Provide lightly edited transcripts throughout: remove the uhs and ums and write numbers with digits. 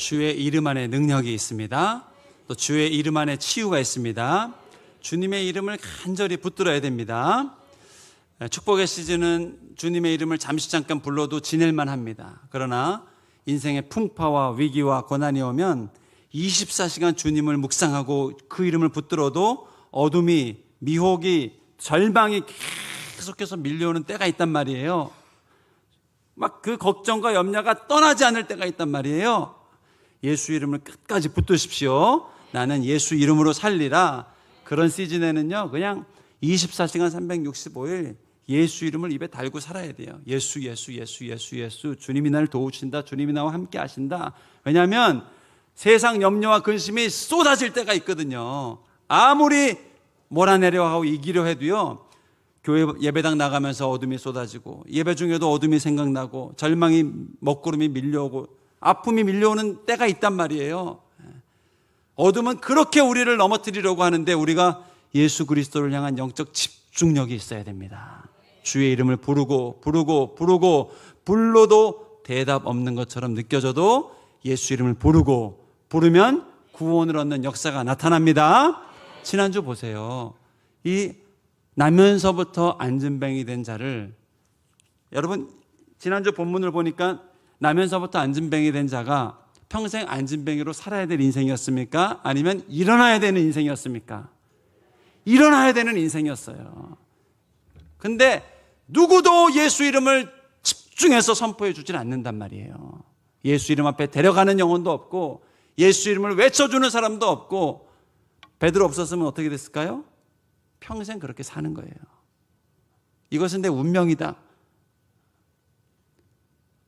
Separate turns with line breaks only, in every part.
주의 이름 안에 능력이 있습니다. 또 주의 이름 안에 치유가 있습니다. 주님의 이름을 간절히 붙들어야 됩니다. 축복의 시즌은 주님의 이름을 잠시 잠깐 불러도 지낼만 합니다. 그러나 인생의 풍파와 위기와 고난이 오면 24시간 주님을 묵상하고 그 이름을 붙들어도 어둠이, 미혹이, 절망이 계속해서 밀려오는 때가 있단 말이에요. 막 그 걱정과 염려가 떠나지 않을 때가 있단 말이에요. 예수 이름을 끝까지 붙드십시오. 나는 예수 이름으로 살리라. 그런 시즌에는요, 그냥 24시간 365일 예수 이름을 입에 달고 살아야 돼요. 예수, 예수, 예수, 예수, 예수. 주님이 나를 도우신다. 주님이 나와 함께 하신다. 왜냐하면 세상 염려와 근심이 쏟아질 때가 있거든요. 아무리 몰아내려 하고 이기려 해도요, 교회 예배당 나가면서 어둠이 쏟아지고, 예배 중에도 어둠이 생각나고, 절망이 먹구름이 밀려오고, 아픔이 밀려오는 때가 있단 말이에요. 어둠은 그렇게 우리를 넘어뜨리려고 하는데 우리가 예수 그리스도를 향한 영적 집중력이 있어야 됩니다. 주의 이름을 부르고 불러도 대답 없는 것처럼 느껴져도 예수 이름을 부르면 구원을 얻는 역사가 나타납니다. 지난주 보세요. 이 나면서부터 안진뱅이 된 자를, 여러분 지난주 본문을 보니까 나면서부터 안진뱅이 된 자가 평생 안진뱅이로 살아야 될 인생이었습니까? 아니면 일어나야 되는 인생이었습니까? 일어나야 되는 인생이었어요. 근데 누구도 예수 이름을 집중해서 선포해 주질 않는단 말이에요. 예수 이름 앞에 데려가는 영혼도 없고, 예수 이름을 외쳐주는 사람도 없고, 베드로 없었으면 어떻게 됐을까요? 평생 그렇게 사는 거예요. 이것은 내 운명이다.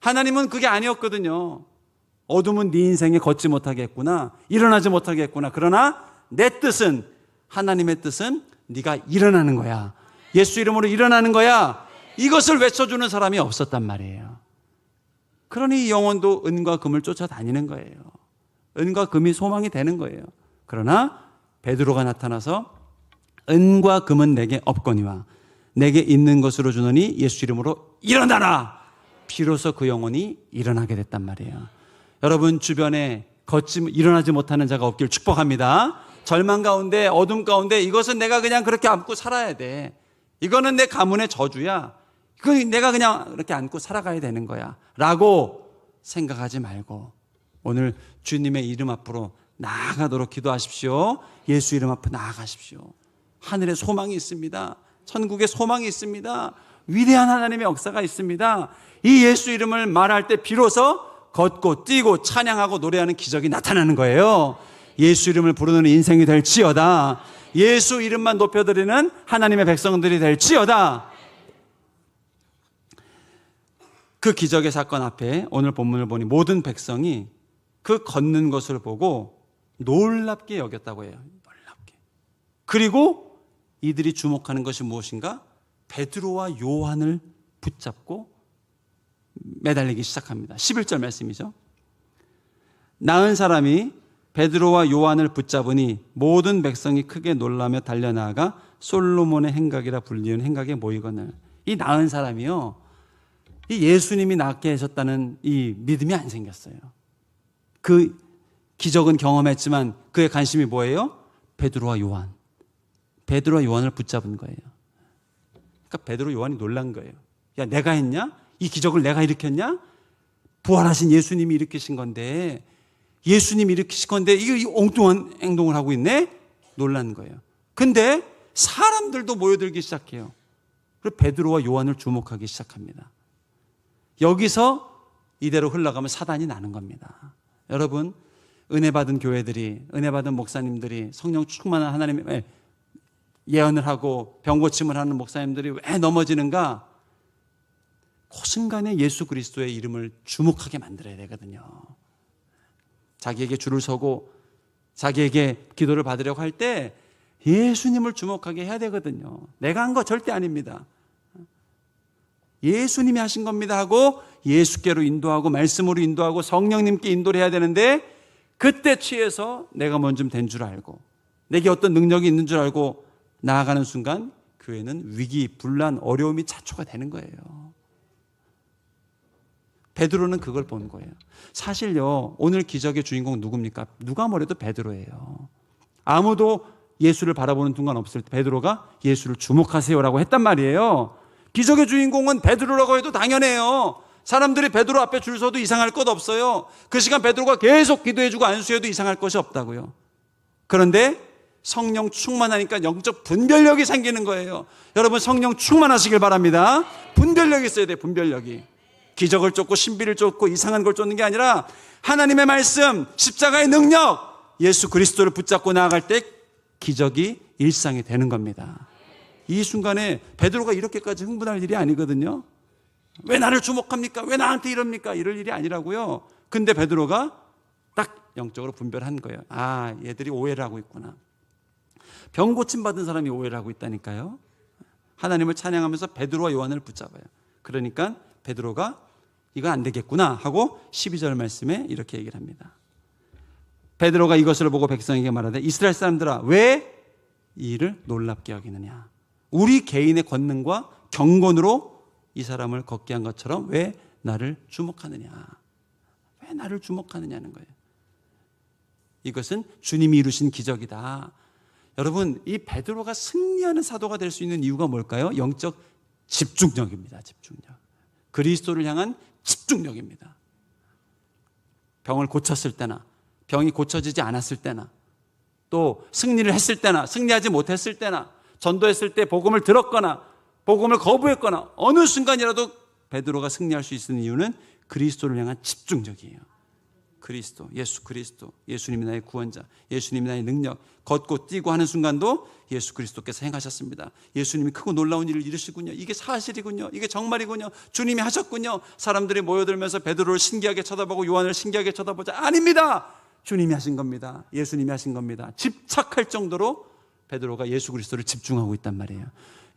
하나님은 그게 아니었거든요. 어둠은 네 인생에 걷지 못하게 했구나, 일어나지 못하게 했구나. 그러나 내 뜻은, 하나님의 뜻은 네가 일어나는 거야. 예수 이름으로 일어나는 거야. 이것을 외쳐주는 사람이 없었단 말이에요. 그러니 이 영혼도 은과 금을 쫓아다니는 거예요. 은과 금이 소망이 되는 거예요. 그러나 베드로가 나타나서 은과 금은 내게 없거니와 내게 있는 것으로 주노니 예수 이름으로 일어나라. 비로소 그 영혼이 일어나게 됐단 말이에요. 여러분 주변에 일어나지 못하는 자가 없길 축복합니다. 절망 가운데, 어둠 가운데 이것은 내가 그냥 그렇게 안고 살아야 돼. 이거는 내 가문의 저주야. 이건 내가 그냥 이렇게 안고 살아가야 되는 거야 라고 생각하지 말고 오늘 주님의 이름 앞으로 나아가도록 기도하십시오. 예수 이름 앞으로 나아가십시오. 하늘에 소망이 있습니다. 천국에 소망이 있습니다. 위대한 하나님의 역사가 있습니다. 이 예수 이름을 말할 때 비로소 걷고 뛰고 찬양하고 노래하는 기적이 나타나는 거예요. 예수 이름을 부르는 인생이 될지어다. 예수 이름만 높여드리는 하나님의 백성들이 될지어다. 그 기적의 사건 앞에 오늘 본문을 보니 모든 백성이 그 걷는 것을 보고 놀랍게 여겼다고 해요. 놀랍게. 그리고 이들이 주목하는 것이 무엇인가? 베드로와 요한을 붙잡고 매달리기 시작합니다. 11절 말씀이죠. 나은 사람이 베드로와 요한을 붙잡으니 모든 백성이 크게 놀라며 달려나가 솔로몬의 행각이라 불리는 행각에 모이거늘. 이 나은 사람이요, 이 예수님이 낫게 하셨다는 이 믿음이 안 생겼어요. 그 기적은 경험했지만 그의 관심이 뭐예요? 베드로와 요한. 베드로와 요한을 붙잡은 거예요. 그러니까 베드로 요한이 놀란 거예요. 야, 내가 했냐? 이 기적을 내가 일으켰냐? 부활하신 예수님이 일으키신 건데, 예수님이 일으키신 건데 이 엉뚱한 행동을 하고 있네? 놀란 거예요. 근데 사람들도 모여들기 시작해요. 그리고 베드로와 요한을 주목하기 시작합니다. 여기서 이대로 흘러가면 사단이 나는 겁니다. 여러분, 은혜 받은 교회들이, 은혜 받은 목사님들이, 성령 충만한 하나님의 예언을 하고 병 고침을 하는 목사님들이 왜 넘어지는가? 그 순간에 예수 그리스도의 이름을 주목하게 만들어야 되거든요. 자기에게 줄을 서고 자기에게 기도를 받으려고 할 때 예수님을 주목하게 해야 되거든요. 내가 한 거 절대 아닙니다. 예수님이 하신 겁니다 하고 예수께로 인도하고 말씀으로 인도하고 성령님께 인도를 해야 되는데, 그때 취해서 내가 뭔 좀 된 줄 알고 내게 어떤 능력이 있는 줄 알고 나아가는 순간 교회는 위기, 분란, 어려움이 자초가 되는 거예요. 베드로는 그걸 본 거예요. 사실요, 오늘 기적의 주인공 누굽니까? 누가 뭐래도 베드로예요. 아무도 예수를 바라보는 순간 없을 때 베드로가 예수를 주목하세요라고 했단 말이에요. 기적의 주인공은 베드로라고 해도 당연해요. 사람들이 베드로 앞에 줄 서도 이상할 것 없어요. 그 시간 베드로가 계속 기도해주고 안수해도 이상할 것이 없다고요. 그런데 성령 충만하니까 영적 분별력이 생기는 거예요. 여러분, 성령 충만하시길 바랍니다. 분별력이 있어야 돼요. 분별력이. 기적을 쫓고 신비를 쫓고 이상한 걸 쫓는 게 아니라 하나님의 말씀, 십자가의 능력, 예수 그리스도를 붙잡고 나아갈 때 기적이 일상이 되는 겁니다. 이 순간에 베드로가 이렇게까지 흥분할 일이 아니거든요. 왜 나를 주목합니까? 왜 나한테 이럽니까? 이럴 일이 아니라고요. 근데 베드로가 딱 영적으로 분별한 거예요. 아, 얘들이 오해를 하고 있구나. 병 고침 받은 사람이 오해를 하고 있다니까요. 하나님을 찬양하면서 베드로와 요한을 붙잡아요. 그러니까 베드로가 이건 안 되겠구나 하고 12절 말씀에 이렇게 얘기를 합니다. 베드로가 이것을 보고 백성에게 말하되 이스라엘 사람들아, 왜 이 일을 놀랍게 여기느냐? 우리 개인의 권능과 경건으로 이 사람을 걷게 한 것처럼 왜 나를 주목하느냐? 왜 나를 주목하느냐는 거예요. 이것은 주님이 이루신 기적이다. 여러분, 이 베드로가 승리하는 사도가 될 수 있는 이유가 뭘까요? 영적 집중력입니다. 집중력. 그리스도를 향한 집중력입니다. 병을 고쳤을 때나 병이 고쳐지지 않았을 때나 또 승리를 했을 때나 승리하지 못했을 때나 전도했을 때 복음을 들었거나 복음을 거부했거나 어느 순간이라도 베드로가 승리할 수 있는 이유는 그리스도를 향한 집중력이에요. 그리스도, 예수 그리스도, 예수님이 나의 구원자, 예수님이 나의 능력, 걷고 뛰고 하는 순간도 예수 그리스도께서 행하셨습니다. 예수님이 크고 놀라운 일을 이루시군요. 이게 사실이군요. 이게 정말이군요. 주님이 하셨군요. 사람들이 모여들면서 베드로를 신기하게 쳐다보고 요한을 신기하게 쳐다보자. 아닙니다. 주님이 하신 겁니다. 예수님이 하신 겁니다. 집착할 정도로 베드로가 예수 그리스도를 집중하고 있단 말이에요.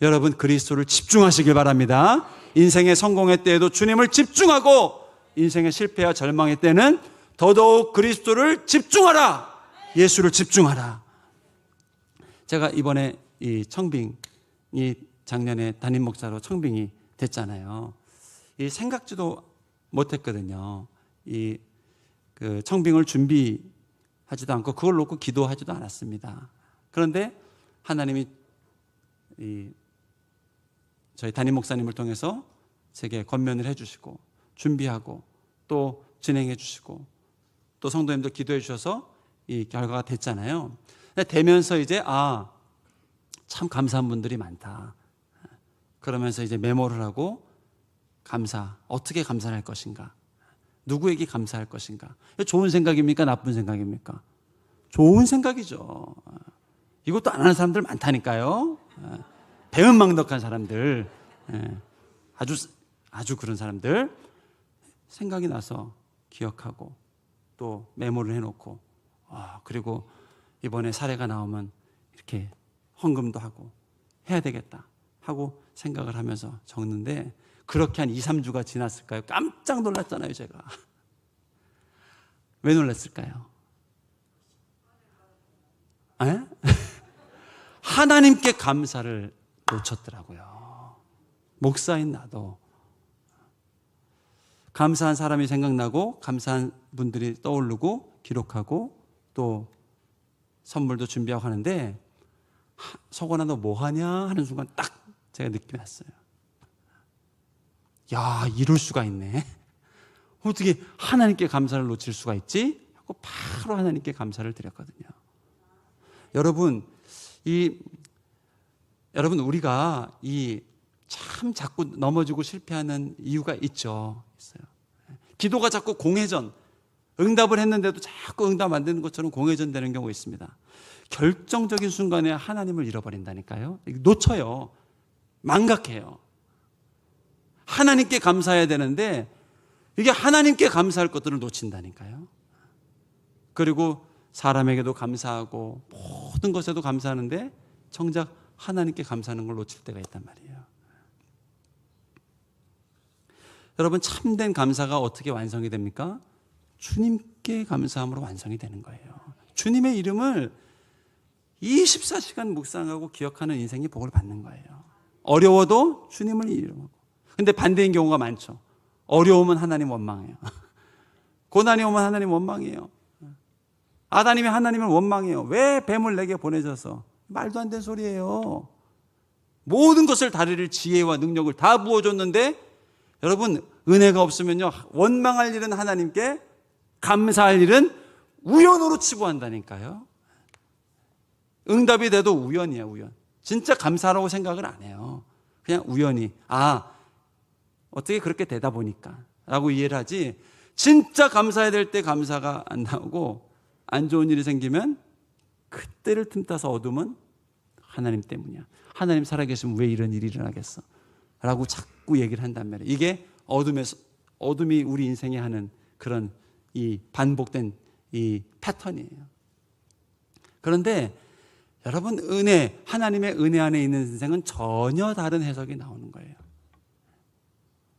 여러분, 그리스도를 집중하시길 바랍니다. 인생의 성공의 때에도 주님을 집중하고 인생의 실패와 절망의 때는 더더욱 그리스도를 집중하라. 예수를 집중하라. 제가 이번에 이 청빙이 작년에 담임 목사로 청빙이 됐잖아요. 이 생각지도 못했거든요. 그 청빙을 준비하지도 않고 그걸 놓고 기도하지도 않았습니다. 그런데 하나님이 저희 담임 목사님을 통해서 제게 권면을 해주시고 준비하고 또 진행해 주시고 또 성도님들 기도해 주셔서 이 결과가 됐잖아요. 되면서 이제 참 감사한 분들이 많다. 그러면서 이제 메모를 하고 어떻게 감사를 할 것인가? 누구에게 감사할 것인가? 좋은 생각입니까? 나쁜 생각입니까? 좋은 생각이죠. 이것도 안 하는 사람들 많다니까요. 배은망덕한 사람들, 아주 그런 사람들 생각이 나서 기억하고 또 메모를 해놓고 그리고 이번에 사례가 나오면 이렇게 헌금도 하고 해야 되겠다 하고 생각을 하면서 적는데 그렇게 한 2, 3주가 지났을까요? 깜짝 놀랐잖아요, 제가. 왜 놀랐을까요? 하나님께 감사를 놓쳤더라고요. 목사인 나도. 감사한 사람이 생각나고 감사한 분들이 떠오르고 기록하고 또 선물도 준비하고 하는데 석원아 너 뭐하냐 하는 순간 딱 제가 느낌이 났어요. 야, 이럴 수가 있네. 어떻게 하나님께 감사를 놓칠 수가 있지? 하고 바로 하나님께 감사를 드렸거든요. 여러분, 우리가 참 자꾸 넘어지고 실패하는 이유가 있어요. 기도가 자꾸 공회전, 응답을 했는데도 자꾸 응답 안 되는 것처럼 공회전 되는 경우가 있습니다. 결정적인 순간에 하나님을 잃어버린다니까요. 놓쳐요. 망각해요. 하나님께 감사해야 되는데 이게 하나님께 감사할 것들을 놓친다니까요. 그리고 사람에게도 감사하고 모든 것에도 감사하는데 정작 하나님께 감사하는 걸 놓칠 때가 있단 말이에요. 여러분, 참된 감사가 어떻게 완성이 됩니까? 주님께 감사함으로 완성이 되는 거예요. 주님의 이름을 24시간 묵상하고 기억하는 인생이 복을 받는 거예요. 어려워도 주님을 이름하고. 근데 반대인 경우가 많죠. 어려우면 하나님 원망해요. 고난이 오면 하나님 원망해요. 아담이 하나님을 원망해요. 왜 뱀을 내게 보내줘서? 말도 안 되는 소리예요. 모든 것을 다리를 지혜와 능력을 다 부어줬는데 여러분 은혜가 없으면요 원망할 일은 하나님께, 감사할 일은 우연으로 치부한다니까요. 응답이 돼도 우연이에요. 우연. 진짜 감사라고 생각을 안 해요. 그냥 우연히 어떻게 그렇게 되다 보니까 라고 이해를 하지, 진짜 감사해야 될 때 감사가 안 나오고 안 좋은 일이 생기면 그때를 틈타서 어둠은 하나님 때문이야. 하나님 살아계시면 왜 이런 일이 일어나겠어? 라고 자꾸 얘기를 한단 말이에요. 이게 어둠이 우리 인생에 하는 그런 이 반복된 이 패턴이에요. 그런데 여러분 하나님의 은혜 안에 있는 인생은 전혀 다른 해석이 나오는 거예요.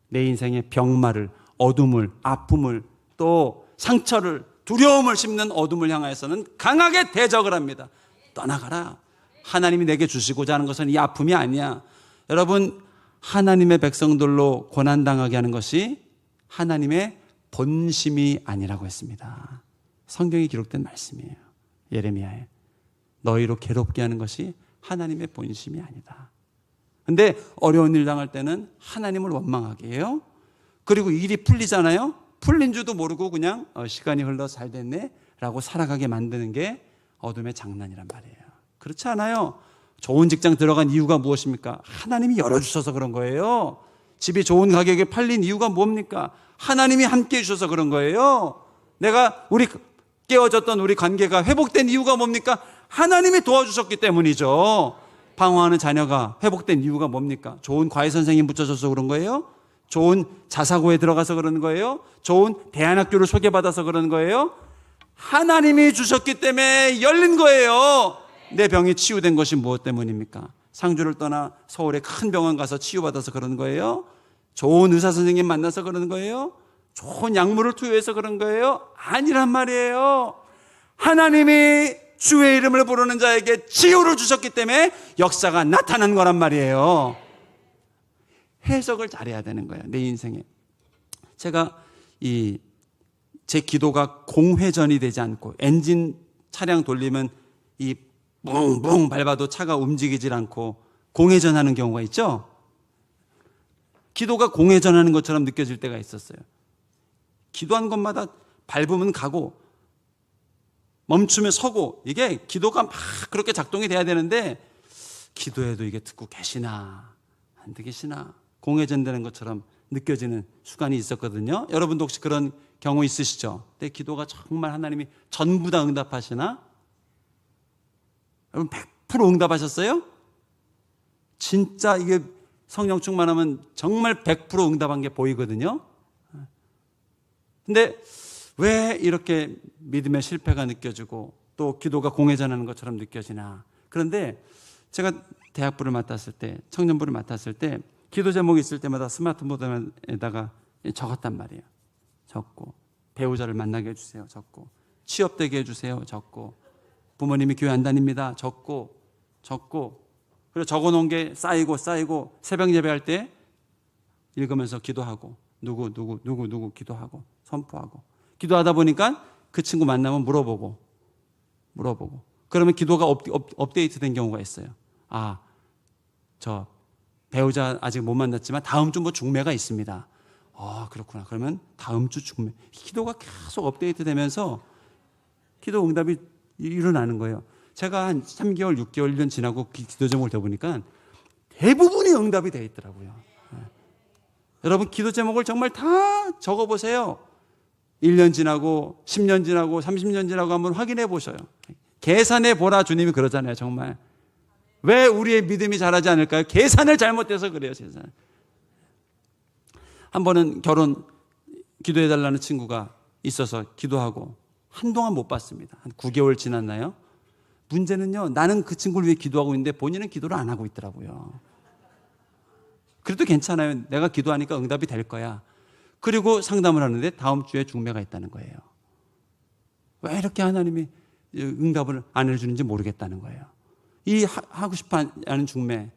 내 인생의 병마를, 어둠을, 아픔을, 또 상처를, 두려움을 심는 어둠을 향하여서는 강하게 대적을 합니다. 떠나가라. 하나님이 내게 주시고자 하는 것은 이 아픔이 아니야. 여러분, 하나님의 백성들로 고난당하게 하는 것이 하나님의 본심이 아니라고 했습니다. 성경에 기록된 말씀이에요. 예레미야에. 너희로 괴롭게 하는 것이 하나님의 본심이 아니다. 근데 어려운 일 당할 때는 하나님을 원망하게 해요. 그리고 일이 풀리잖아요. 풀린 줄도 모르고 그냥 시간이 흘러 잘 됐네 라고 살아가게 만드는 게 어둠의 장난이란 말이에요. 그렇지 않아요. 좋은 직장 들어간 이유가 무엇입니까? 하나님이 열어주셔서 그런 거예요. 집이 좋은 가격에 팔린 이유가 뭡니까? 하나님이 함께 해주셔서 그런 거예요. 깨어졌던 우리 관계가 회복된 이유가 뭡니까? 하나님이 도와주셨기 때문이죠. 방황하는 자녀가 회복된 이유가 뭡니까? 좋은 과외 선생님 붙여줘서 그런 거예요? 좋은 자사고에 들어가서 그러는 거예요? 좋은 대안학교를 소개받아서 그러는 거예요? 하나님이 주셨기 때문에 열린 거예요. 내 병이 치유된 것이 무엇 때문입니까? 상주를 떠나 서울의 큰 병원 가서 치유받아서 그러는 거예요? 좋은 의사 선생님 만나서 그러는 거예요? 좋은 약물을 투여해서 그런 거예요? 아니란 말이에요. 하나님이 주의 이름을 부르는 자에게 치유를 주셨기 때문에 역사가 나타난 거란 말이에요. 해석을 잘해야 되는 거예요. 내 인생에. 제가 제 기도가 공회전이 되지 않고 엔진 차량 돌리면 이 붕붕 밟아도 차가 움직이질 않고 공회전하는 경우가 있죠. 기도가 공회전하는 것처럼 느껴질 때가 있었어요. 기도한 것마다 밟으면 가고 멈추면 서고, 이게 기도가 막 그렇게 작동이 돼야 되는데 기도해도 이게 듣고 계시나 안 계시나 공회전되는 것처럼 느껴지는 순간이 있었거든요. 여러분도 혹시 그런 경우 있으시죠? 내 기도가 정말 하나님이 전부 다 응답하시나? 여러분 100% 응답하셨어요? 진짜 이게 성령 충만하면 정말 100% 응답한 게 보이거든요. 근데 왜 이렇게 믿음의 실패가 느껴지고 또 기도가 공회전하는 것처럼 느껴지나? 그런데 제가 대학부를 맡았을 때, 청년부를 맡았을 때 기도 제목이 있을 때마다 스마트폰에다가 적었단 말이에요. 적고, 배우자를 만나게 해주세요. 적고, 취업되게 해주세요. 적고, 부모님이 교회 안 다닙니다. 적고, 그리고 적어놓은 게 쌓이고 새벽 예배할 때 읽으면서 기도하고, 누구 기도하고 선포하고, 기도하다 보니까 그 친구 만나면 물어보고 그러면 기도가 업데이트된 경우가 있어요. 저 배우자 아직 못 만났지만 다음 주 중매가 있습니다. 그렇구나. 그러면 다음 주 중매. 기도가 계속 업데이트 되면서 기도 응답이 일어나는 거예요. 제가 한 3개월, 6개월, 1년 지나고 기도 제목을 해보니까 대부분이 응답이 되어 있더라고요. 여러분 기도 제목을 정말 다 적어보세요. 1년 지나고 10년 지나고 30년 지나고 한번 확인해 보셔요. 계산해 보라 주님이 그러잖아요. 정말 왜 우리의 믿음이 자라지 않을까요? 계산을 잘못해서 그래요. 계산. 한 번은 결혼 기도해 달라는 친구가 있어서 기도하고 한동안 못 봤습니다. 한 9개월 지났나요? 문제는요, 나는 그 친구를 위해 기도하고 있는데 본인은 기도를 안 하고 있더라고요. 그래도 괜찮아요. 내가 기도하니까 응답이 될 거야. 그리고 상담을 하는데 다음 주에 중매가 있다는 거예요. 왜 이렇게 하나님이 응답을 안 해주는지 모르겠다는 거예요. 이 하고 싶어 하는 중매,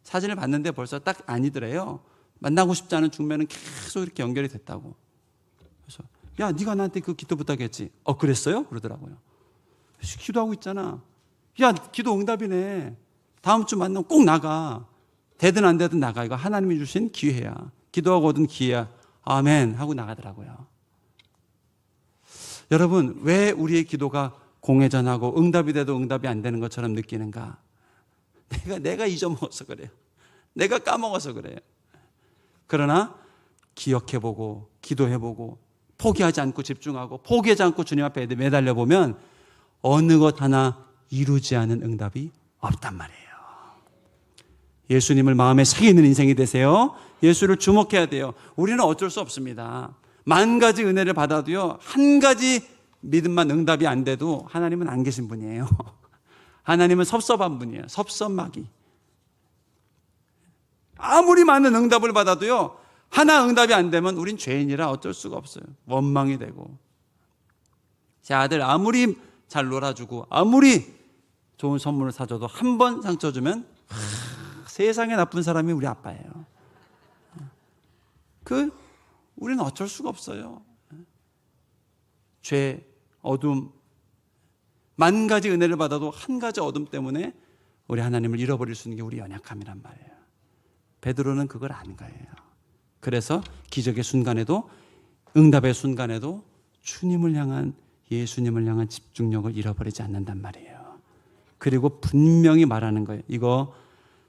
사진을 봤는데 벌써 딱 아니더래요. 만나고 싶지 않은 중매는 계속 이렇게 연결이 됐다고. 그래서 야, 네가 나한테 그 기도 부탁했지. 그랬어요? 그러더라고요. 기도하고 있잖아. 야, 기도 응답이네. 다음 주 만나면 꼭 나가. 되든 안 되든 나가. 이거 하나님이 주신 기회야. 기도하고 얻은 기회야. 아멘 하고 나가더라고요. 여러분, 왜 우리의 기도가 공회전하고 응답이 돼도 응답이 안 되는 것처럼 느끼는가? 내가 잊어먹어서 그래요. 내가 까먹어서 그래요. 그러나 기억해보고 기도해보고 포기하지 않고 집중하고 포기하지 않고 주님 앞에 매달려보면 어느 것 하나 이루지 않은 응답이 없단 말이에요. 예수님을 마음에 새기는 인생이 되세요. 예수를 주목해야 돼요. 우리는 어쩔 수 없습니다. 만 가지 은혜를 받아도요, 한 가지 믿음만 응답이 안 돼도 하나님은 안 계신 분이에요. 하나님은 섭섭한 분이에요. 섭섭마귀. 아무리 많은 응답을 받아도요, 하나 응답이 안 되면 우린 죄인이라 어쩔 수가 없어요. 원망이 되고. 제 아들 아무리 잘 놀아주고 아무리 좋은 선물을 사줘도 한 번 상처 주면 세상에 나쁜 사람이 우리 아빠예요. 우리는 어쩔 수가 없어요. 죄, 어둠, 만 가지 은혜를 받아도 한 가지 어둠 때문에 우리 하나님을 잃어버릴 수 있는 게 우리 연약함이란 말이에요. 베드로는 그걸 안 거예요. 그래서 기적의 순간에도, 응답의 순간에도 주님을 향한, 예수님을 향한 집중력을 잃어버리지 않는단 말이에요. 그리고 분명히 말하는 거예요. 이거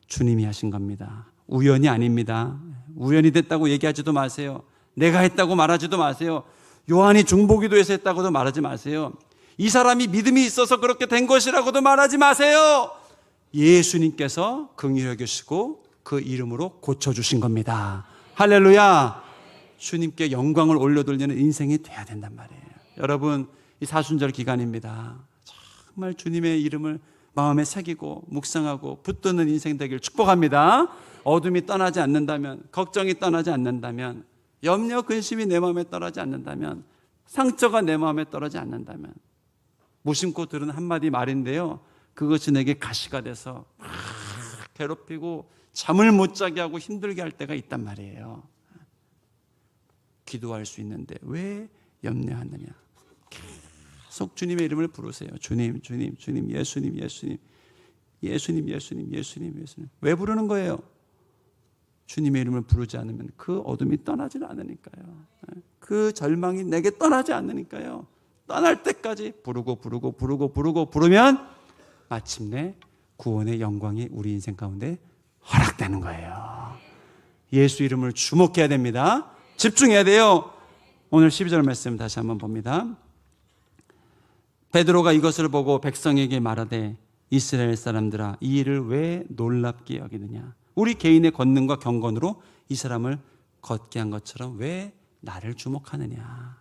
주님이 하신 겁니다. 우연이 아닙니다. 우연이 됐다고 얘기하지도 마세요. 내가 했다고 말하지도 마세요. 요한이 중보기도에서 했다고도 말하지 마세요. 이 사람이 믿음이 있어서 그렇게 된 것이라고도 말하지 마세요. 예수님께서 긍휼히 여기시고 그 이름으로 고쳐주신 겁니다. 할렐루야. 주님께 영광을 올려돌리는 인생이 돼야 된단 말이에요. 여러분, 이 사순절 기간입니다. 정말 주님의 이름을 마음에 새기고 묵상하고 붙드는 인생 되기를 축복합니다. 어둠이 떠나지 않는다면, 걱정이 떠나지 않는다면, 염려 근심이 내 마음에 떠나지 않는다면, 상처가 내 마음에 떠나지 않는다면, 무심코 들은 한마디 말인데요, 그것이 내게 가시가 돼서 막 괴롭히고 잠을 못 자게 하고 힘들게 할 때가 있단 말이에요. 기도할 수 있는데 왜 염려하느냐? 계속 주님의 이름을 부르세요. 주님, 주님, 주님, 예수님, 예수님, 예수님, 예수님, 예수님, 예수님. 왜 부르는 거예요? 주님의 이름을 부르지 않으면 그 어둠이 떠나지 않으니까요. 그 절망이 내게 떠나지 않으니까요. 떠날 때까지 부르고 부르고 부르고 부르고 부르면 마침내 구원의 영광이 우리 인생 가운데 허락되는 거예요. 예수 이름을 주목해야 됩니다. 집중해야 돼요. 오늘 12절 말씀 다시 한번 봅니다. 베드로가 이것을 보고 백성에게 말하되 이스라엘 사람들아 이 일을 왜 놀랍게 여기느냐? 우리 개인의 권능과 경건으로 이 사람을 걷게 한 것처럼 왜 나를 주목하느냐?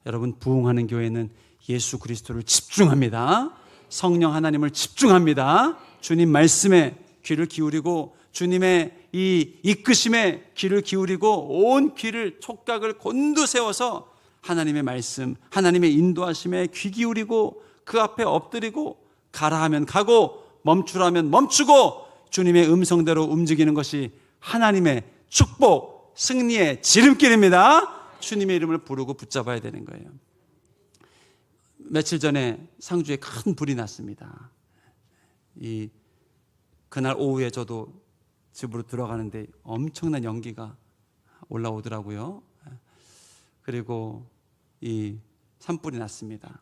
여러분, 부흥하는 교회는 예수 그리스도를 집중합니다. 성령 하나님을 집중합니다. 주님 말씀에 귀를 기울이고 주님의 이 이끄심에 귀를 기울이고 온 귀를 촉각을 곤두세워서 하나님의 말씀, 하나님의 인도하심에 귀 기울이고 그 앞에 엎드리고 가라 하면 가고 멈추라면 멈추고 주님의 음성대로 움직이는 것이 하나님의 축복, 승리의 지름길입니다. 주님의 이름을 부르고 붙잡아야 되는 거예요. 며칠 전에 상주에 큰 불이 났습니다. 그날 오후에 저도 집으로 들어가는데 엄청난 연기가 올라오더라고요. 그리고 이 산불이 났습니다.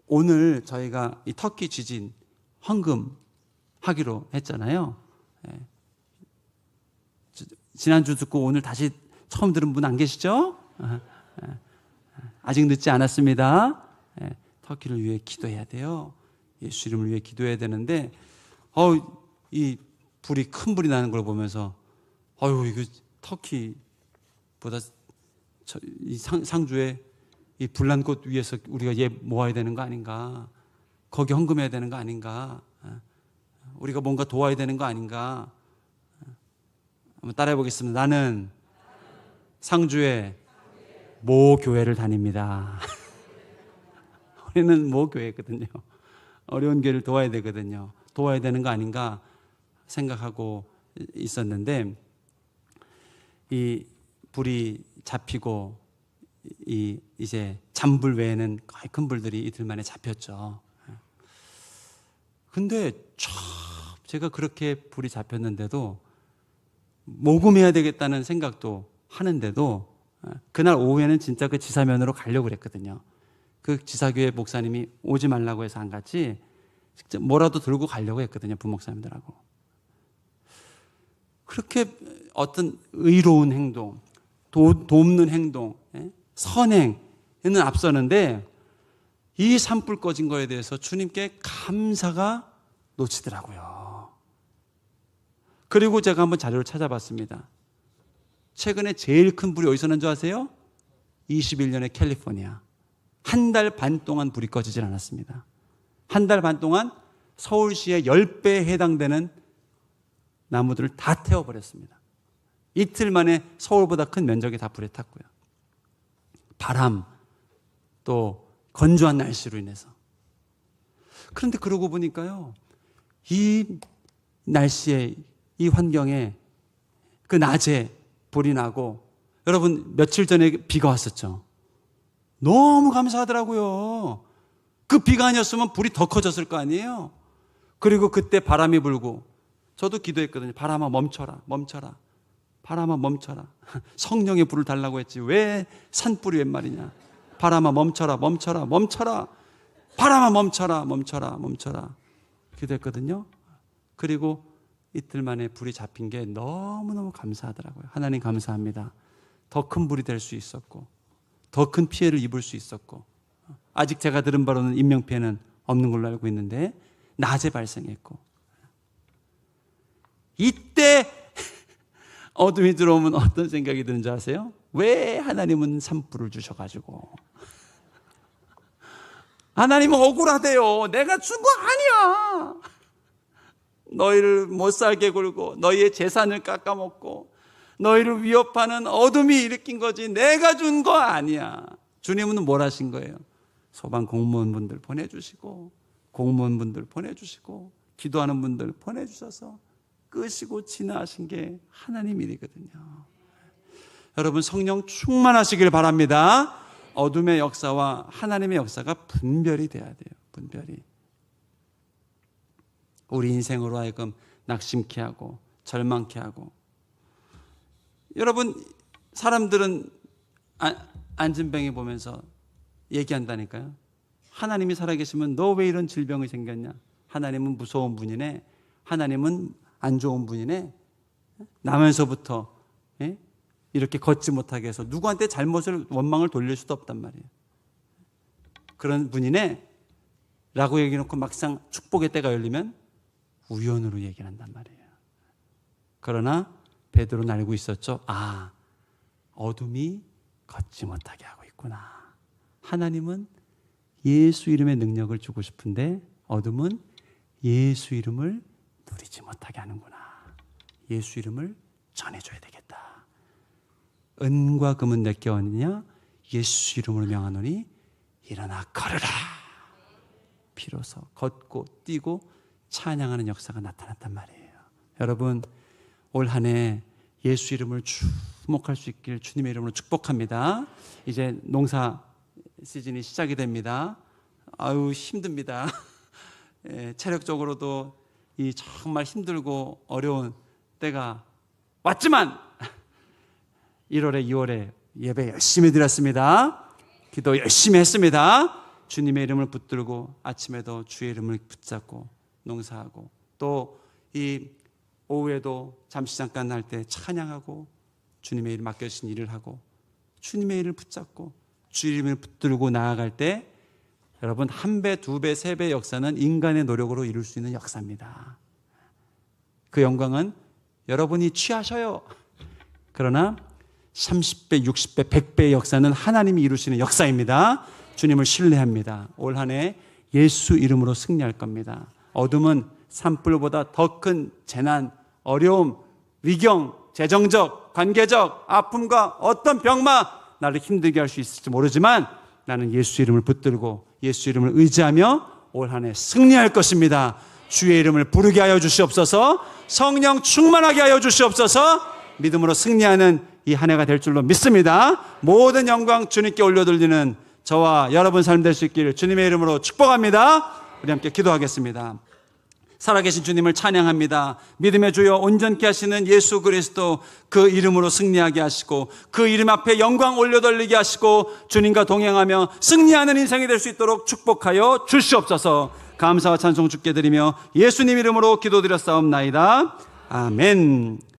오늘 저희가 이 터키 지진 헌금하기로 했잖아요. 지난주 듣고 오늘 다시 처음 들은 분 안 계시죠? 아직 늦지 않았습니다. 터키를 위해 기도해야 돼요. 예수 이름을 위해 기도해야 되는데 이 불이 큰 불이 나는 걸 보면서 이거 터키보다 이 상주에 이 불난 곳 위에서 우리가 모아야 되는 거 아닌가? 거기 헌금해야 되는 거 아닌가? 우리가 뭔가 도와야 되는 거 아닌가? 한번 따라해 보겠습니다. 나는 상주에 모 교회를 다닙니다. 우리는 모 교회거든요. 어려운 교회를 도와야 되거든요. 도와야 되는 거 아닌가 생각하고 있었는데 이 불이 잡히고 이제 잔불 외에는 거의 큰 불들이 이틀 만에 잡혔죠. 근데 제가 그렇게 불이 잡혔는데도 모금해야 되겠다는 생각도 하는데도 그날 오후에는 진짜 그 지사면으로 가려고 그랬거든요. 그 지사교회 목사님이 오지 말라고 해서 안 갔지, 직접 뭐라도 들고 가려고 했거든요, 부목사님들하고. 그렇게 어떤 의로운 행동, 돕는 행동, 선행에는 앞서는데 이 산불 꺼진 거에 대해서 주님께 감사가 놓치더라고요. 그리고 제가 한번 자료를 찾아봤습니다. 최근에 제일 큰 불이 어디서 난 줄 아세요? 21년의 캘리포니아. 한 달 반 동안 불이 꺼지질 않았습니다. 한 달 반 동안 서울시의 10배에 해당되는 나무들을 다 태워버렸습니다. 이틀 만에 서울보다 큰 면적이 다 불에 탔고요. 바람, 또 건조한 날씨로 인해서. 그런데 그러고 보니까요, 이 날씨에, 이 환경에 그 낮에 불이 나고, 여러분 며칠 전에 비가 왔었죠. 너무 감사하더라고요. 그 비가 아니었으면 불이 더 커졌을 거 아니에요. 그리고 그때 바람이 불고 저도 기도했거든요. 바람아 멈춰라, 멈춰라. 바람아 멈춰라. 성령의 불을 달라고 했지 왜 산불이 웬 말이냐. 바람아 멈춰라, 멈춰라, 멈춰라. 바람아 멈춰라, 멈춰라, 멈춰라. 기도했거든요. 그리고 이틀 만에 불이 잡힌 게 너무너무 감사하더라고요. 하나님 감사합니다. 더 큰 불이 될 수 있었고, 더 큰 피해를 입을 수 있었고, 아직 제가 들은 바로는 인명피해는 없는 걸로 알고 있는데 낮에 발생했고, 이때 어둠이 들어오면 어떤 생각이 드는 줄 아세요? 왜 하나님은 산불을 주셔가지고, 하나님은 억울하대요. 내가 준 거 아니야. 너희를 못 살게 굴고 너희의 재산을 깎아먹고 너희를 위협하는 어둠이 일으킨 거지 내가 준 거 아니야. 주님은 뭘 하신 거예요? 소방 공무원분들 보내주시고, 공무원분들 보내주시고, 기도하는 분들 보내주셔서 끄시고 진화하신 게 하나님 일이거든요. 여러분 성령 충만하시길 바랍니다. 어둠의 역사와 하나님의 역사가 분별이 돼야 돼요. 분별이. 우리 인생으로 하여금 낙심케 하고 절망케 하고. 여러분 사람들은 안진뱅이 보면서 얘기한다니까요. 하나님이 살아계시면 너 왜 이런 질병이 생겼냐. 하나님은 무서운 분이네. 하나님은 안 좋은 분이네. 나면서부터 이렇게 걷지 못하게 해서 누구한테 잘못을 원망을 돌릴 수도 없단 말이에요. 그런 분이네 라고 얘기해놓고 막상 축복의 때가 열리면 우연으로 얘기를 한단 말이에요. 그러나 베드로는 알고 있었죠. 아, 어둠이 걷지 못하게 하고 있구나. 하나님은 예수 이름의 능력을 주고 싶은데 어둠은 예수 이름을 누리지 못하게 하는구나. 예수 이름을 전해줘야 되겠다. 은과 금은 내게 얻느냐? 예수 이름으로 명하노니 일어나 걸으라. 비로소 걷고 뛰고 찬양하는 역사가 나타났단 말이에요. 여러분 올 한 해 예수 이름을 주목할 수 있길 주님의 이름으로 축복합니다. 이제 농사 시즌이 시작이 됩니다. 아유 힘듭니다. 체력적으로도 이 정말 힘들고 어려운 때가 왔지만 1월에 2월에 예배 열심히 드렸습니다. 기도 열심히 했습니다. 주님의 이름을 붙들고 아침에도 주의 이름을 붙잡고 농사하고 또 이 오후에도 잠시 잠깐 할 때 찬양하고 주님의 일 맡겨주신 일을 하고 주님의 일을 붙잡고 주의 이름을 붙들고 나아갈 때 여러분 1배, 2배, 3배의 역사는 인간의 노력으로 이룰 수 있는 역사입니다. 그 영광은 여러분이 취하셔요. 그러나 30배, 60배, 100배의 역사는 하나님이 이루시는 역사입니다. 주님을 신뢰합니다. 올 한 해 예수 이름으로 승리할 겁니다. 어둠은 산불보다 더 큰 재난, 어려움, 위경, 재정적, 관계적, 아픔과 어떤 병마 나를 힘들게 할 수 있을지 모르지만 나는 예수 이름을 붙들고 예수 이름을 의지하며 올 한 해 승리할 것입니다. 주의 이름을 부르게 하여 주시옵소서. 성령 충만하게 하여 주시옵소서. 믿음으로 승리하는 이 한 해가 될 줄로 믿습니다. 모든 영광 주님께 올려드리는 저와 여러분 삶 될 수 있기를 주님의 이름으로 축복합니다. 우리 함께 기도하겠습니다. 살아계신 주님을 찬양합니다. 믿음의 주여 온전케 하시는 예수 그리스도, 그 이름으로 승리하게 하시고 그 이름 앞에 영광 올려돌리게 하시고 주님과 동행하며 승리하는 인생이 될 수 있도록 축복하여 주시옵소서. 감사와 찬송 주께 드리며 예수님 이름으로 기도드렸사옵나이다. 아멘.